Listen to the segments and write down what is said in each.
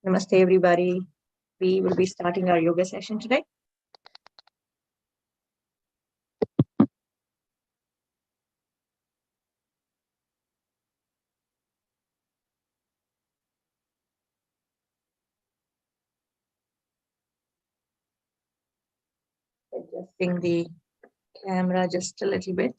Namaste, everybody. We will be starting our yoga session today. Adjusting the camera just a little bit.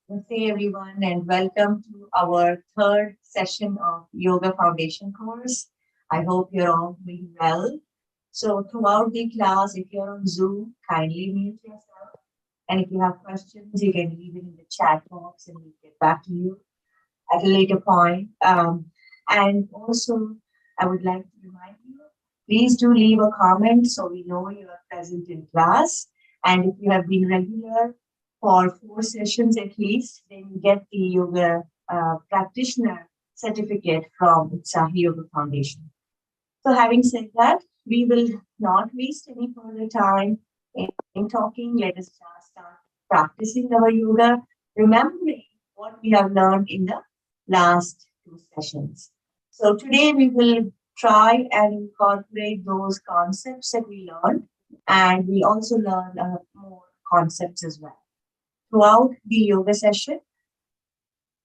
Namaste, everyone, and welcome to our third session of Yoga Foundation course. I hope you're all doing well. So, throughout the class, if you're on Zoom, kindly mute yourself. And if you have questions, you can leave it in the chat box and we'll get back to you at a later point. And also, I would like to remind you, please do leave a comment so we know you are present in class. And if you have been regular for 4 sessions at least, then you get the yoga practitioner certificate from Utsahi Yoga Foundation. So having said that, we will not waste any further time in talking. Let us start practicing our yoga, remembering what we have learned in the last 2 sessions. So today we will try and incorporate those concepts that we learned, and we also learn more concepts as well. Throughout the yoga session,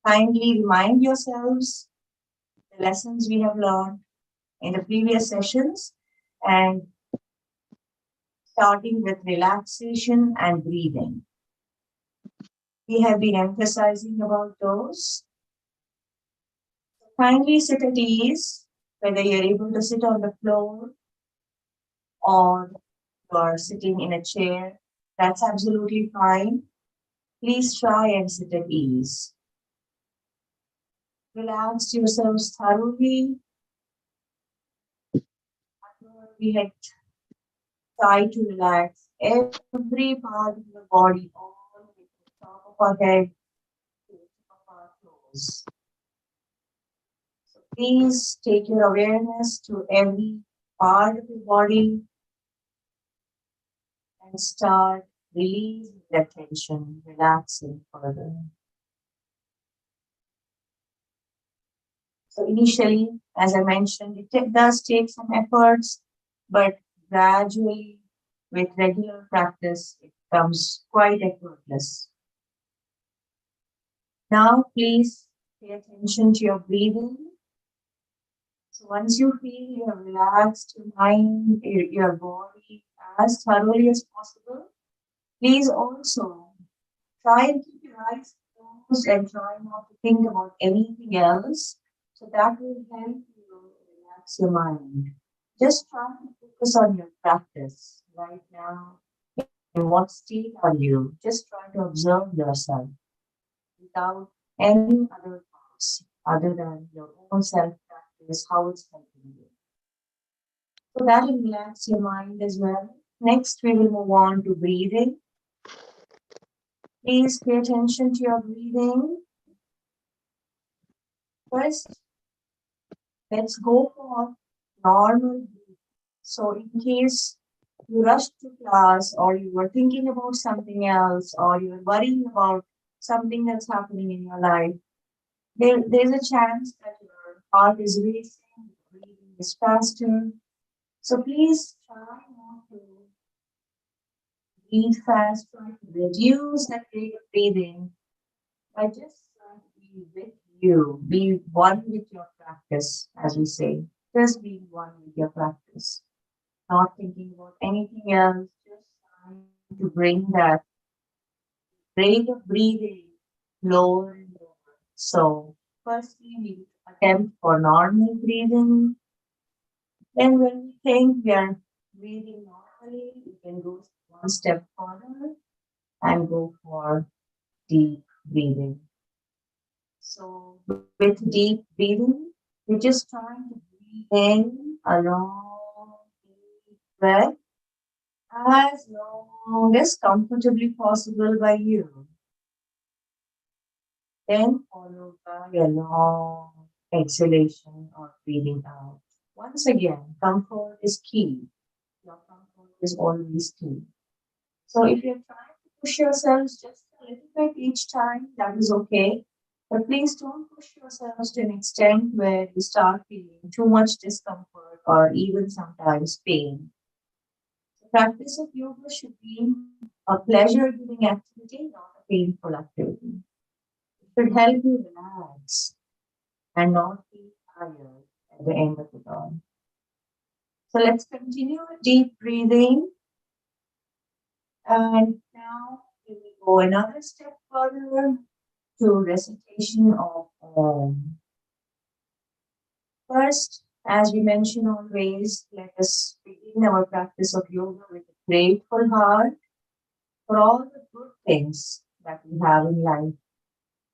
kindly remind yourselves the lessons we have learned in the previous sessions, and starting with relaxation and breathing. We have been emphasizing about those. Kindly sit at ease, whether you're able to sit on the floor or you are sitting in a chair, that's absolutely fine. Please try and sit at ease. Relax yourselves thoroughly. We had tried to relax every part of the body, all the top of our head to the tip of our toes. So please take your awareness to every part of the body and start releasing the tension, relaxing further. So initially, as I mentioned, it does take some efforts, but gradually, with regular practice, it becomes quite effortless. Now, please pay attention to your breathing. So once you feel you have relaxed your mind, your body as thoroughly as possible, please also try and keep your eyes closed and try not to think about anything else. So that will help you relax your mind. Just try to focus on your practice right now. In what state are you? Just try to observe yourself without any other thoughts other than your own self practice, how it's helping you. So that will relax your mind as well. Next, we will move on to breathing. Please pay attention to your breathing. First, let's go for normal breathing. So in case you rushed to class or you were thinking about something else or you're worrying about something that's happening in your life, there's a chance that your heart is racing, breathing is faster. So please try not to breathe fast, try to reduce that rate of breathing by just trying to be with you, be one with your practice, as we say, just being one with your practice, not thinking about anything else, just trying to bring that rate of breathing lower and lower. So, firstly, we attempt for normal breathing. Then, when we think we are breathing normally, we can go one step further and go for deep breathing. So, with deep breathing, we're just trying to breathe in a long, deep breath as long as comfortably possible by you. Then followed by a long exhalation or breathing out. Once again, comfort is key. Your comfort is always key. So if you're trying to push yourselves just a little bit each time, that is okay. But please don't push yourselves to an extent where you start feeling too much discomfort or even sometimes pain. The practice of yoga should be a pleasure giving activity, not a painful activity. It should help you relax and not feel tired at the end of it all. So let's continue with deep breathing. And now we will go another step further to recitation of Om. First, as we mention always, let us begin our practice of yoga with a grateful heart for all the good things that we have in life.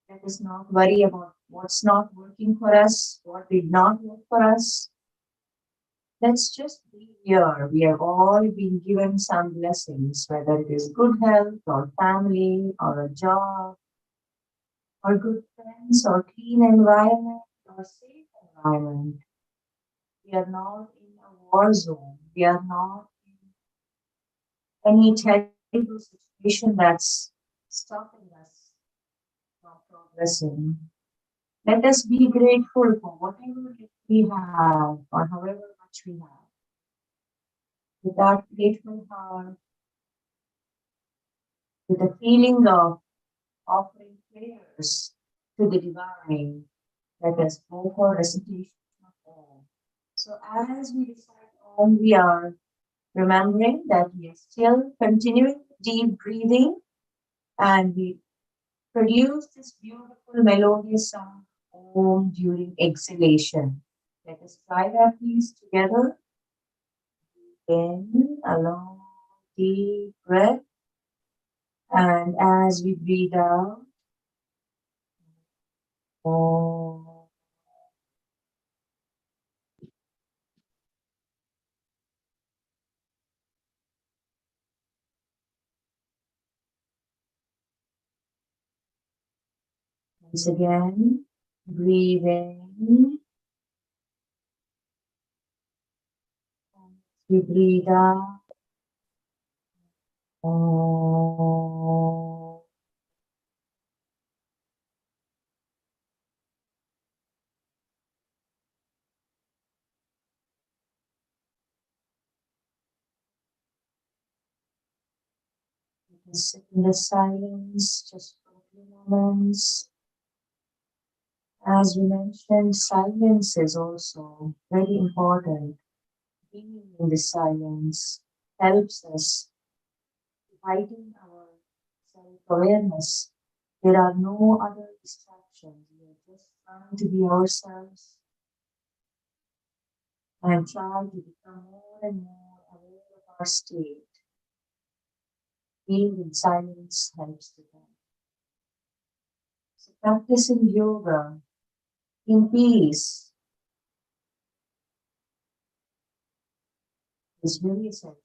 Let us not worry about what's not working for us, what did not work for us. Let's just be here. We have all been given some blessings, whether it is good health or family or a job or good friends or clean environment or safe environment. We are not in a war zone. We are not in any terrible situation that's stopping us from progressing. Let us be grateful for whatever we have or however much we have. With that grateful heart, with a feeling of offering prayers to the divine, let us go for recitation of Om. So as we recite Om, we are remembering that we are still continuing deep breathing and we produce this beautiful melodious sound Om during exhalation. Let us try that please together. In a long deep breath, and as we breathe out, Om. Once again, breathe in. We breathe out. Om. You can sit in the silence just for a few moments. As we mentioned, silence is also very important. Being in the silence helps us heighten our self-awareness. There are no other distractions. We are just trying to be ourselves and try to become more and more aware of our state. Being in silence helps with that. So practicing yoga in peace is very essential.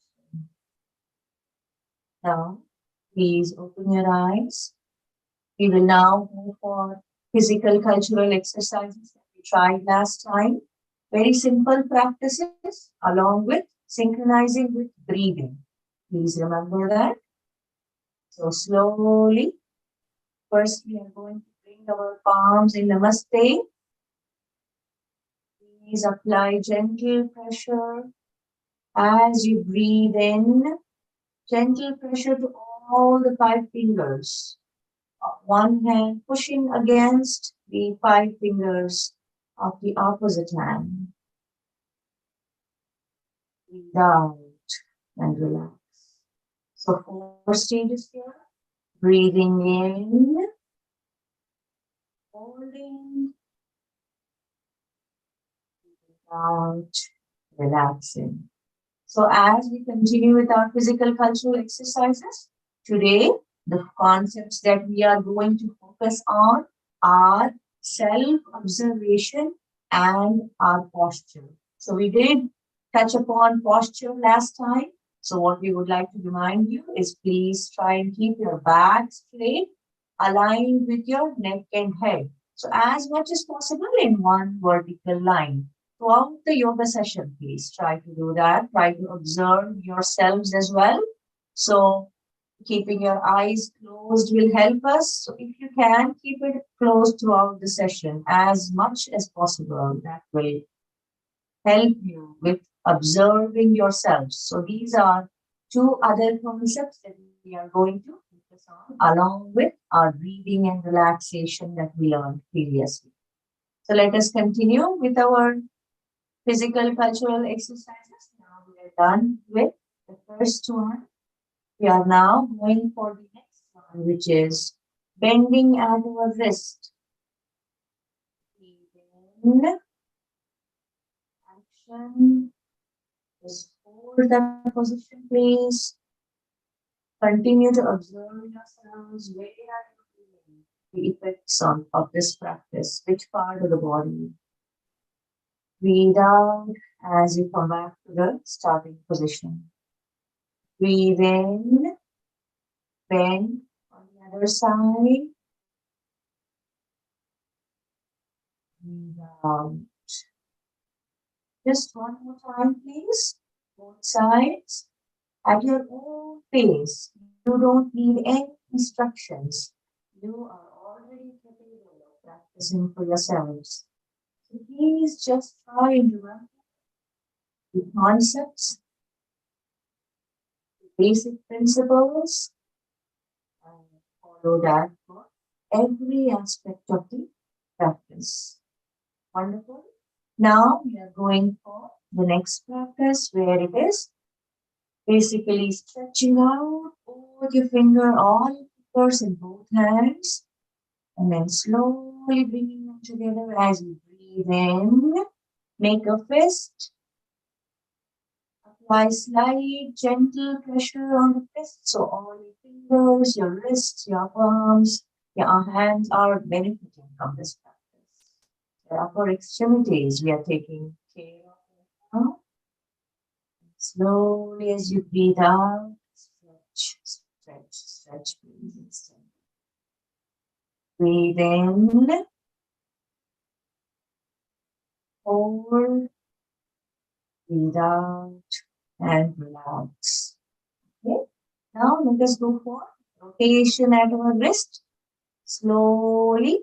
Now, please open your eyes. We will now go for physical cultural exercises that we tried last time. Very simple practices along with synchronizing with breathing. Please remember that. So slowly, first we are going to bring our palms in Namaste. Please apply gentle pressure as you breathe in. Gentle pressure to all the 5 fingers. One hand pushing against the 5 fingers of the opposite hand. Breathe out and relax. So 4 stages here. Breathing in, holding, breathing out, relaxing. So as we continue with our physical cultural exercises, today the concepts that we are going to focus on are self-observation and our posture. So we did touch upon posture last time. So what we would like to remind you is please try and keep your back straight aligned with your neck and head. So as much as possible in one vertical line. Throughout the yoga session, please try to do that. Try to observe yourselves as well. So keeping your eyes closed will help us. So if you can, keep it closed throughout the session as much as possible. That will help you with observing yourselves. So these are two other concepts that we are going to focus on along with our breathing and relaxation that we learned previously. So let us continue with our physical cultural exercises. Now we are done with the first one. We are now going for the next one, which is bending at our wrist. In action. Just hold that position, please. Continue to observe yourselves. Where are you feeling the effects of this practice? Which part of the body? Breathe out as you come back to the starting position. Breathe in, bend on the other side. Breathe out. Just one more time, please. Both sides. At your own pace. You don't need any instructions. You are already capable of practicing for yourselves. So please just try and remember the concepts, the basic principles, and follow that for every aspect of the practice. Wonderful. Now we are going for the next practice where it is basically stretching out both your all fingers in both hands, and then slowly bringing them together as you breathe in. Make a fist. Apply slight, gentle pressure on the fist. So all your fingers, your wrists, your palms, your hands are benefiting from this practice. The upper extremities we are taking care of now. Slowly as you breathe out, stretch, stretch, stretch, please extend. Breathe in, hold, breathe out, and relax. Okay, now let us go for rotation at our wrist. Slowly,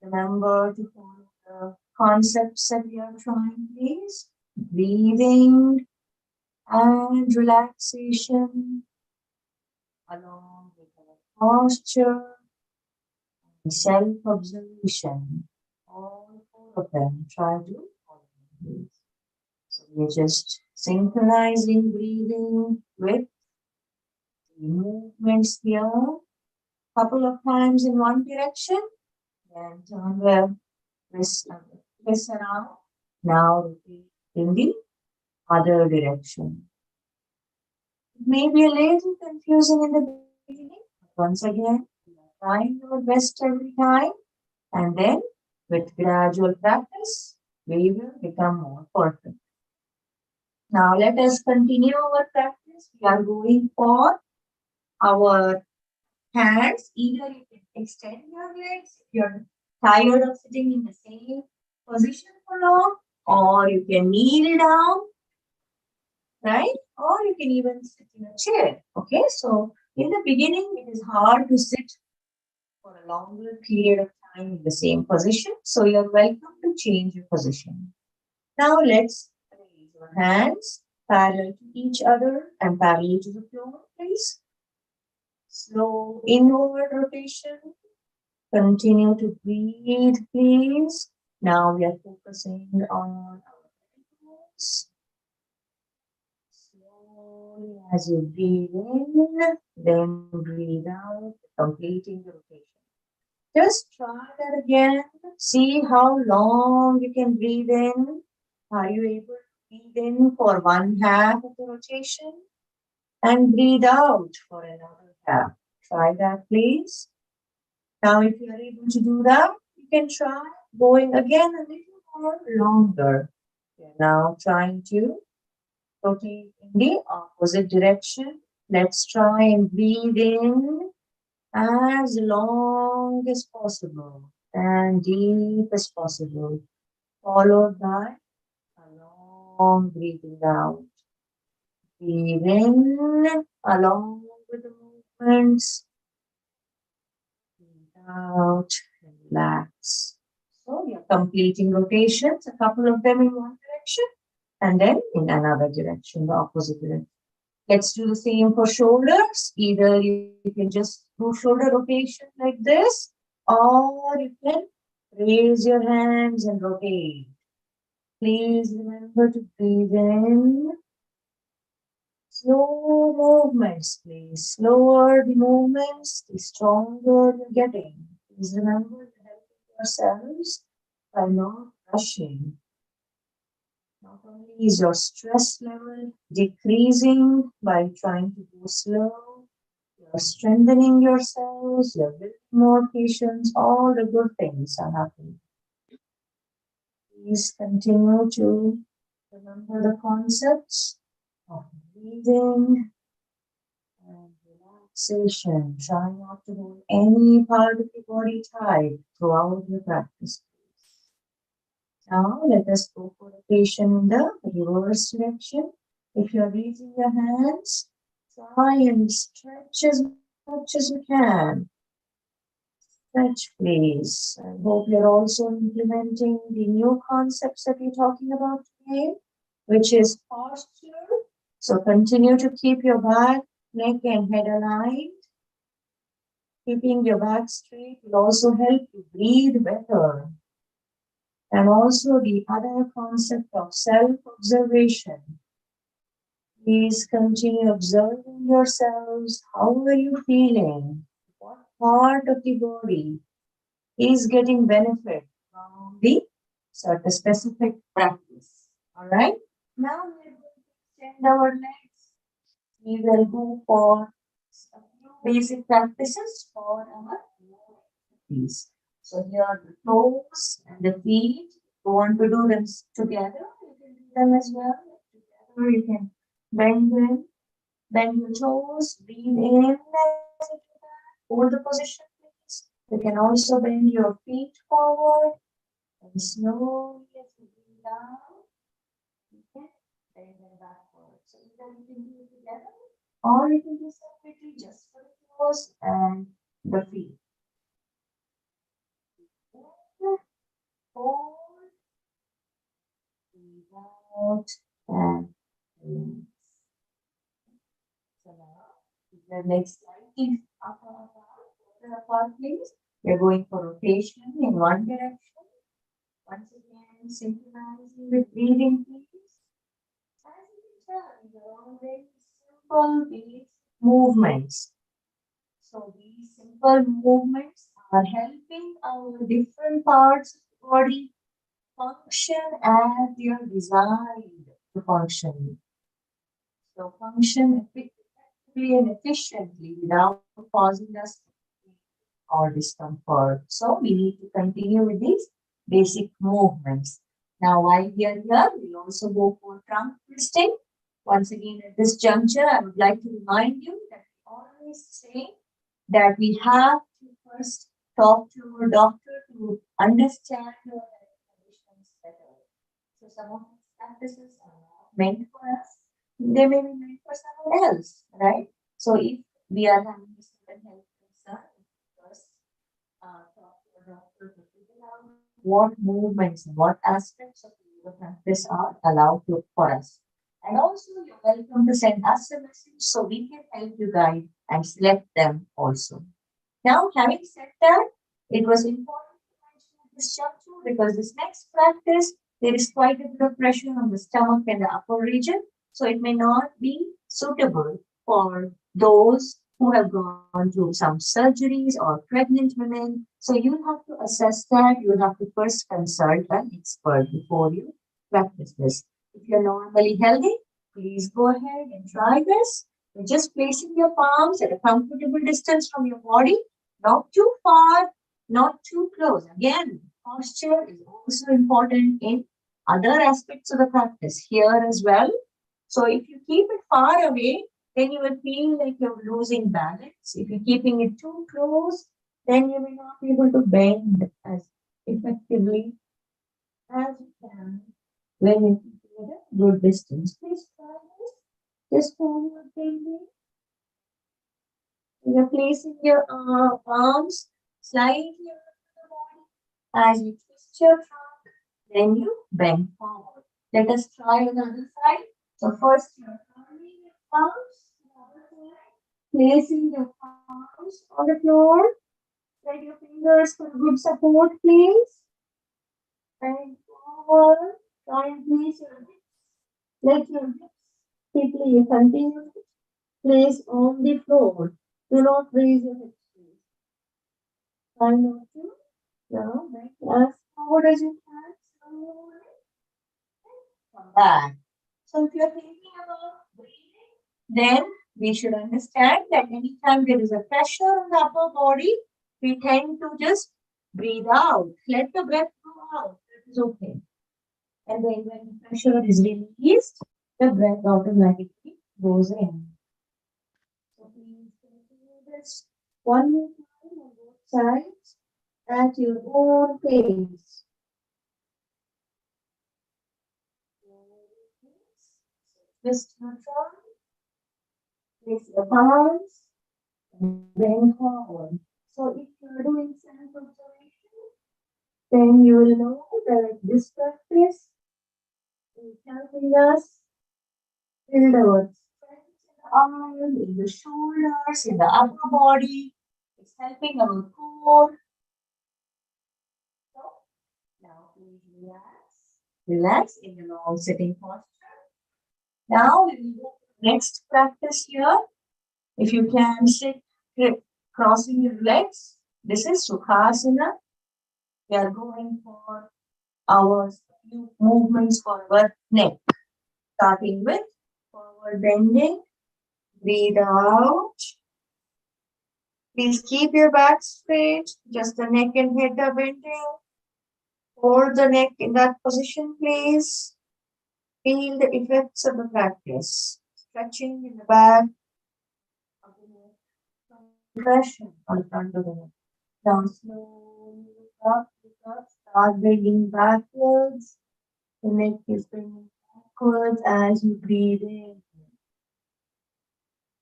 remember to follow the concepts that we are trying, please. Breathing and relaxation along with our posture and self-observation. All four of them try to follow this. So we're just synchronizing breathing with the movements here. Couple of times in one direction, then turn the wrist around. Now repeat in the other direction. It may be a little confusing in the beginning, but once again, we are trying our best every time, and then with gradual practice, we will become more perfect. Now let us continue our practice. We are going for our hands. Either you can extend your legs if you're tired of sitting in the same position for long, or you can kneel down, right? Or you can even sit in a chair. Okay, so in the beginning, it is hard to sit for a longer period of time in the same position. So you're welcome to change your position. Now let's raise your hands parallel to each other and parallel to the floor, please. Slow inward rotation. Continue to breathe, please. Now we are focusing on our elbows. Slowly as you breathe in, then breathe out, completing the rotation. Just try that again. See how long you can breathe in. Are you able to breathe in for one half of the rotation and breathe out for another half? Try that, please. Now, if you are able to do that, you can try going again a little more longer. You're now trying to rotate in the opposite direction. Let's try and breathe in as long long as possible and deep as possible, followed by a long breathing out. Breathe in along with the movements. Breathe out and relax. So you're completing rotations, a couple of them in one direction and then in another direction, the opposite direction. Let's do the same for shoulders. Either you can just do shoulder rotation like this, or you can raise your hands and rotate. Please remember to breathe in. Slow movements, please. Slower the movements, the stronger you're getting. Please remember to help yourselves by not rushing. Not only is your stress level decreasing by trying to go slow, you're strengthening yourselves, you're building more patience, all the good things are happening. Please continue to remember the concepts of breathing and relaxation. Try not to hold any part of your body tight throughout your practice. Now let us go for rotation in the reverse direction. If you're raising your hands, try and stretch as much as you can. Stretch, please. I hope you're also implementing the new concepts that we're talking about today, which is posture. So continue to keep your back, neck, and head aligned. Keeping your back straight will also help you breathe better. And also the other concept of self-observation. Please continue observing yourselves. How are you feeling? What part of the body is getting benefit from the certain specific practice? All right. Now we're going to extend our legs. We will go for a few basic practices for our feet. So here the toes and the feet. You want to do them together, you can do them as well. Together you can bend your toes, breathe in as you do that. Hold the position, please. You can also bend your feet forward and slowly as you breathe out, you can bend them backward. So either you can do it together or you can do separately just for the toes and the feet. Hold, breathe out, and relax. So now, the legs slightly apart, please. We're going for rotation in one direction. Once again, synchronizing with breathing, please. As you can tell, these are all very simple basic movements. So these simple movements are helping our different parts of the body function as they are designed to function. So function effectively and efficiently without causing us pain or discomfort. So we need to continue with these basic movements. Now while we are here, we'll also go for trunk twisting. Once again, at this juncture, I would like to remind you that we always say that we have to first talk to our doctor to understand our conditions better. So some of these practices are not meant for us. They may be meant for someone else, right? So if we are having a certain health concern, first talk to our doctor to figure out what movements and what aspects of the practice are allowed for us. And also, you're welcome to send us a message so we can help you guide and select them also. Now, having said that, it was important to mention this juncture because this next practice, there is quite a bit of pressure on the stomach and the upper region. So it may not be suitable for those who have gone through some surgeries or pregnant women. So you have to assess that. You have to first consult an expert before you practice this. If you're normally healthy, please go ahead and try this. You're just placing your palms at a comfortable distance from your body, not too far, not too close. Again, posture is also important in other aspects of the practice here as well. So if you keep it far away, then you will feel like you're losing balance. If you're keeping it too close, then you may not be able to bend as effectively as you can when you keep at a good distance. Please try this. Just forward bending. You're placing your arms slightly over the body as you twist your trunk. Then you bend forward. Let us try another side. So first you're turning your arms, placing your palms on the floor. Spread your fingers for good support, please. And forward. Try and place your hips. Let your hips simply continue to place on the floor. Do not raise your hips, please. Try not to. Now, back as forward as you can. Slowly. Come back. So if you're thinking about breathing, then we should understand that anytime there is a pressure on the upper body, we tend to just breathe out. Let the breath go out. That is okay. And then when the pressure is released, the breath automatically goes in. So please continue this one more time on both sides at your own pace. Twist your trunk, place your palms, and bend forward. So if you're doing self-observation, then you will know that this practice is helping us build our strength in the arm, in the shoulders, in the upper body. It's helping our core. So now please relax. Relax in the long sitting posture. Now we will go to the next practice here. If you can sit crossing your legs, this is Sukhasana. We are going for our few movements for our neck. Starting with forward bending. Breathe out. Please keep your back straight. Just the neck and head are bending. Hold the neck in that position, please. Feel the effects of the practice. Stretching in the back of the neck. Compression on the front of the neck. Now slowly look up, start bending backwards. The neck is bending backwards as you breathe in.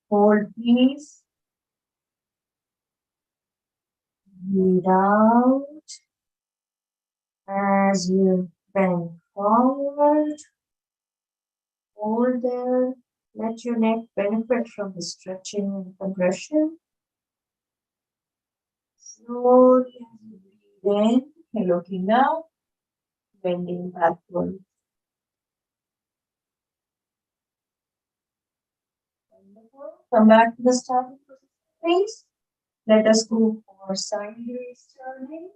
Hold, please. Breathe out as you bend forward. Hold there. Let your neck benefit from the stretching and compression. Slowly as you breathe in, you're looking up, bending backward. Wonderful. Come back to the starting position, please. Let us go for sideways turning.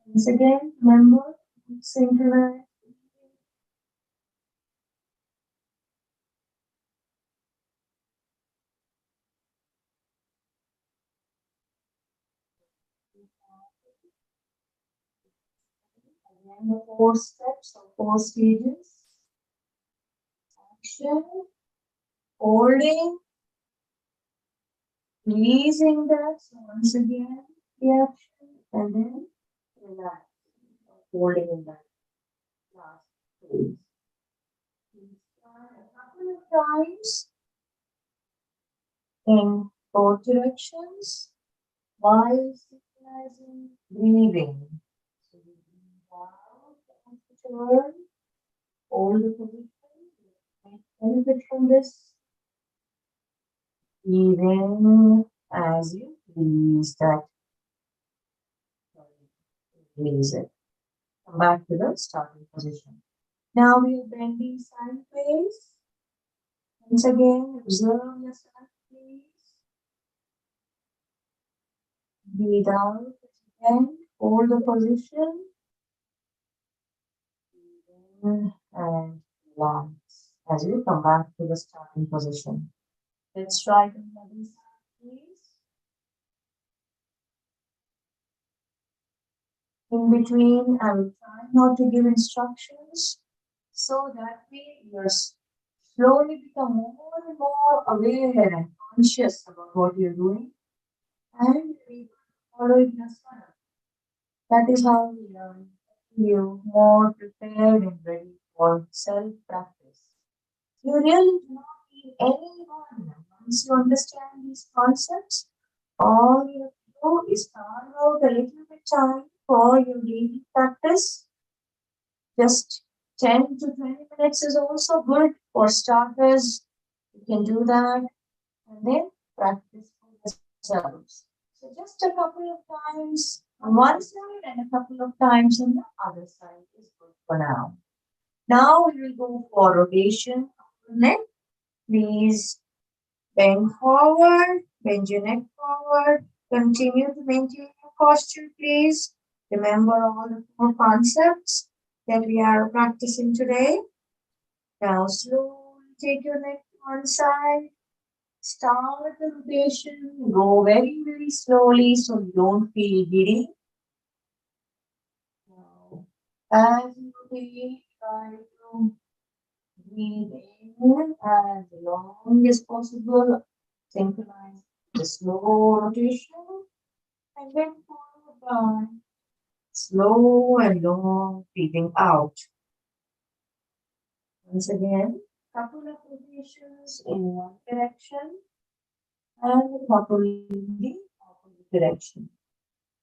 Once again, remember, synchronize. Again, the 4 steps or 4 stages. Action, holding, releasing that. So once again, the action, and then relax, holding in that last phase. Please try a couple of times in both directions while synchronizing breathing. So we breathe out and turn, hold the position, benefit from this. Breathe in as you release that. Release it. Come back to the starting position. Now we are bending sideways. Once again, observe yourself, please. Breathe out again. Hold the position. Breathe in and relax as you come back to the starting position. Let's try the other side, please. In between, I will try not to give instructions so that way you slowly become more and more aware and conscious about what you're doing, and we following Yasana. That is how we learn to feel more prepared and ready for self-practice. You really do not need anyone. Once you understand these concepts, all you have to do is carve out a little bit time for your daily practice. Just 10 to 20 minutes is also good for starters. You can do that and then practice for yourselves. So just a couple of times on one side and a couple of times on the other side is good for now. Now we will go for rotation of the neck. Please bend forward, bend your neck forward. Continue to maintain your posture, please. Remember all the 4 concepts that we are practicing today. Now slowly take your neck to one side. Start the rotation. Go very, very slowly so you don't feel giddy. Now, as you rotate, try to breathe in as long as possible. Synchronize the slow rotation and then followed by slow and long breathing out. Once again, couple of rotations in one direction and a couple in the opposite direction.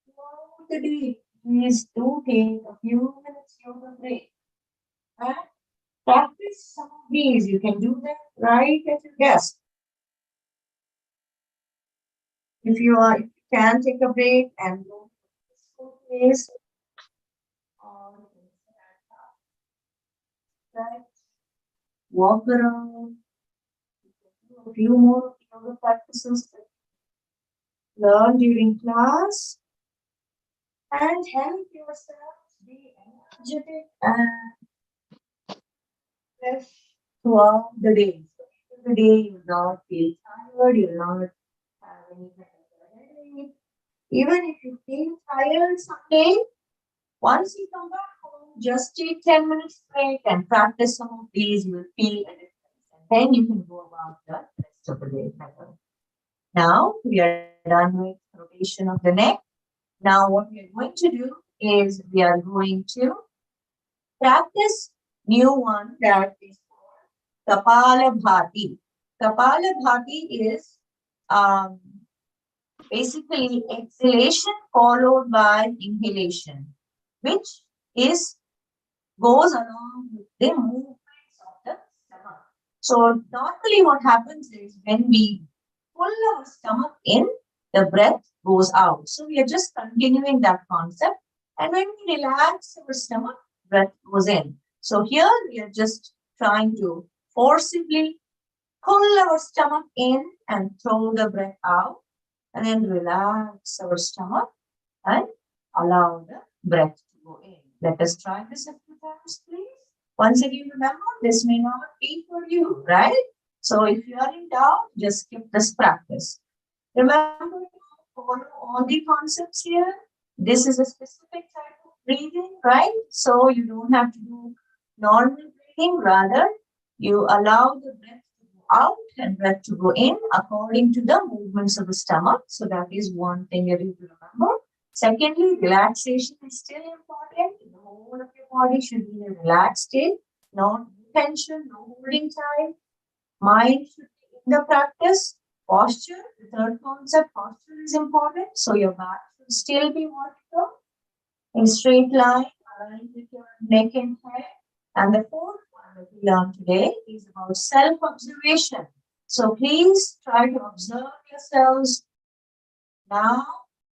Throughout the day, please do take a few minutes yoga break and practice some of these. You can do that right at your desk. If you can take a break and go to the peaceful place or right, walk around, do a few more yoga practices that you learn during class and help yourself be energetic and fresh throughout the day. So the day you will not feel tired, you will not have any kind of a headache. Even if you feel tired someday, once you come back home, just take 10 minutes break and practice some of these. You will feel a difference. And then you can go about the rest of the day better. Now we are done with rotation of the neck. Now what we are going to do is we are going to practice new one that is called Kapalabhati. Kapalabhati is basically exhalation followed by inhalation, which is goes along with the movements of the stomach. So normally what happens is when we pull our stomach in, the breath goes out. So we are just continuing that concept. And when we relax our stomach, breath goes in. So here we are just trying to forcibly pull our stomach in and throw the breath out. And then relax our stomach and allow the breath to go in. Let us try this a few times, please. Once again, remember, this may not be for you, right? So if you are in doubt, just skip this practice. Remember to follow all the concepts here. This is a specific type of breathing, right? So you don't have to do normal breathing. Rather, you allow the breath to go out and breath to go in according to the movements of the stomach. So that is one thing you need to remember. Secondly, relaxation is still important. The whole of your body should be in a relaxed state. No tension, no holding tight. Mind should be in the practice. Posture, the third concept, posture is important. So your back should still be vertical, in straight line, aligned with your neck and head. And the fourth one that we learned today is about self-observation. So please try to observe yourselves now,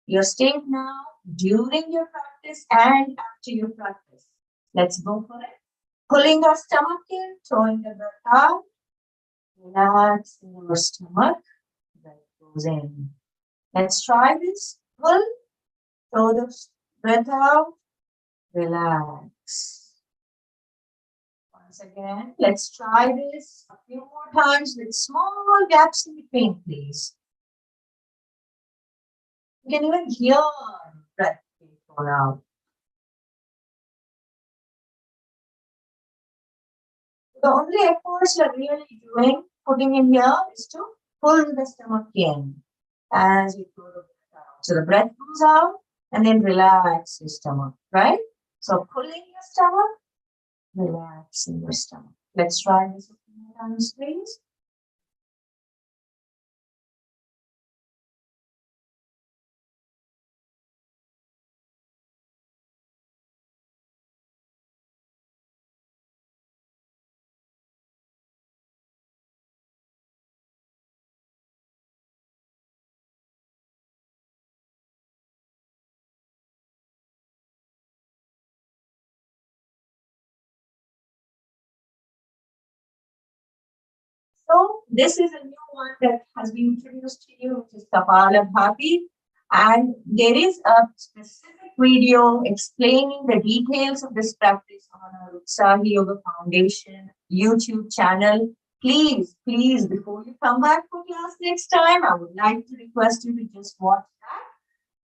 your state now, during your practice and after your practice. Let's go for it. Pulling our stomach in, throwing the breath out, relaxing your stomach, breath goes in. Let's try this. Pull, throw the breath out, relax. Once again, let's try this a few more times with small gaps in between, please. You can even hear the breath being thrown out. The only efforts you're really doing, putting in here, is to pull the stomach in as you throw the breath out. So the breath goes out and then relax your stomach, right? So pulling your stomach, relaxing your stomach. Let's try this a few more times, please. So this is a new one that has been introduced to you, which is Kapalabhati. And there is a specific video explaining the details of this practice on our Utsahi Yoga Foundation YouTube channel. Please, please, before you come back for class next time, I would like to request you to just watch that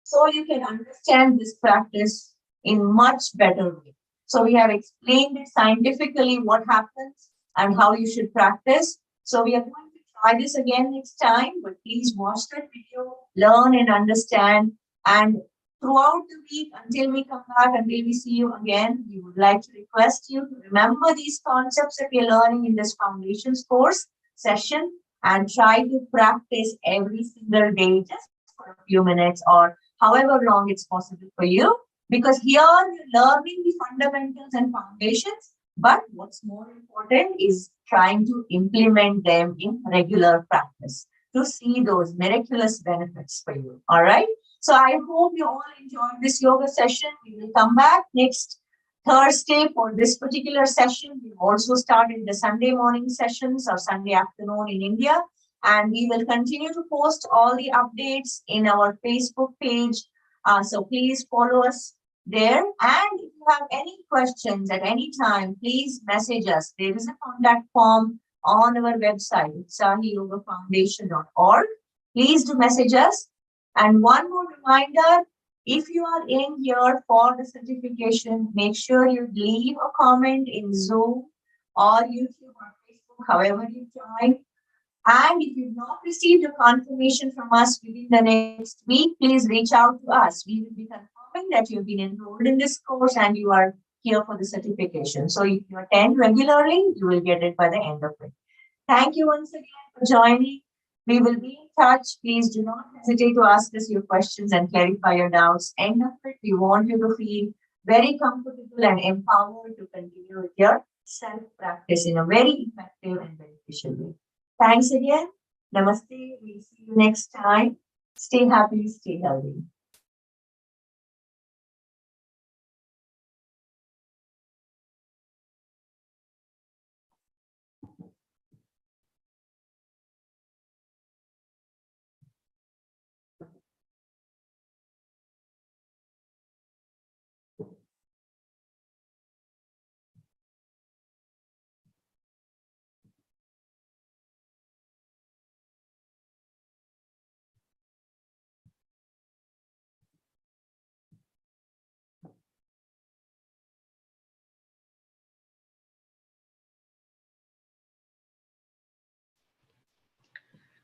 so you can understand this practice in much better way. So we have explained it scientifically what happens and how you should practice. So we are going to try this again next time, but please watch that video, learn and understand. And throughout the week, until we come back, until we see you again, we would like to request you to remember these concepts that we are learning in this foundations course session and try to practice every single day just for a few minutes or however long it's possible for you. Because here you're learning the fundamentals and foundations, but what's more important is trying to implement them in regular practice to see those miraculous benefits for you. All right. So I hope you all enjoyed this yoga session. We will come back next Thursday for this particular session. We also started the Sunday morning sessions or Sunday afternoon in India. And we will continue to post all the updates in our Facebook page. So please follow us there. And if you have any questions at any time, please message us. There is a contact form on our website, utsahiyogafoundation.org. Please do message us. And one more reminder, if you are in here for the certification, make sure you leave a comment in Zoom or YouTube or Facebook, however you join. And if you've not received a confirmation from us within the next week, please reach out to us. We will be confirming that you've been enrolled in this course and you are here for the certification. So if you attend regularly, you will get it by the end of it. Thank you once again for joining. We will be in touch. Please do not hesitate to ask us your questions and clarify your doubts. End of it, we want you to feel very comfortable and empowered to continue with your self-practice in a very effective and beneficial way. Thanks again. Namaste. We'll see you next time. Stay happy, stay healthy.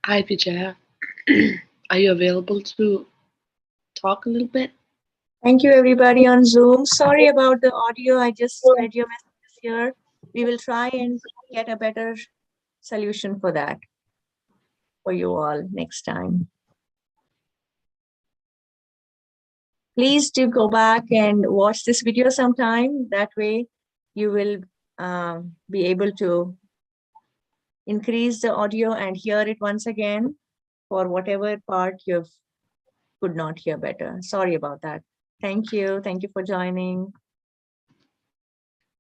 Hi, Vijaya. Are you available to talk a little bit? Thank you, everybody on Zoom. Sorry about the audio. I just read your messages here. We will try and get a better solution for that for you all next time. Please do go back and watch this video sometime. That way you will be able to increase the audio and hear it once again for whatever part you could not hear better. Sorry about that. Thank you. Thank you for joining.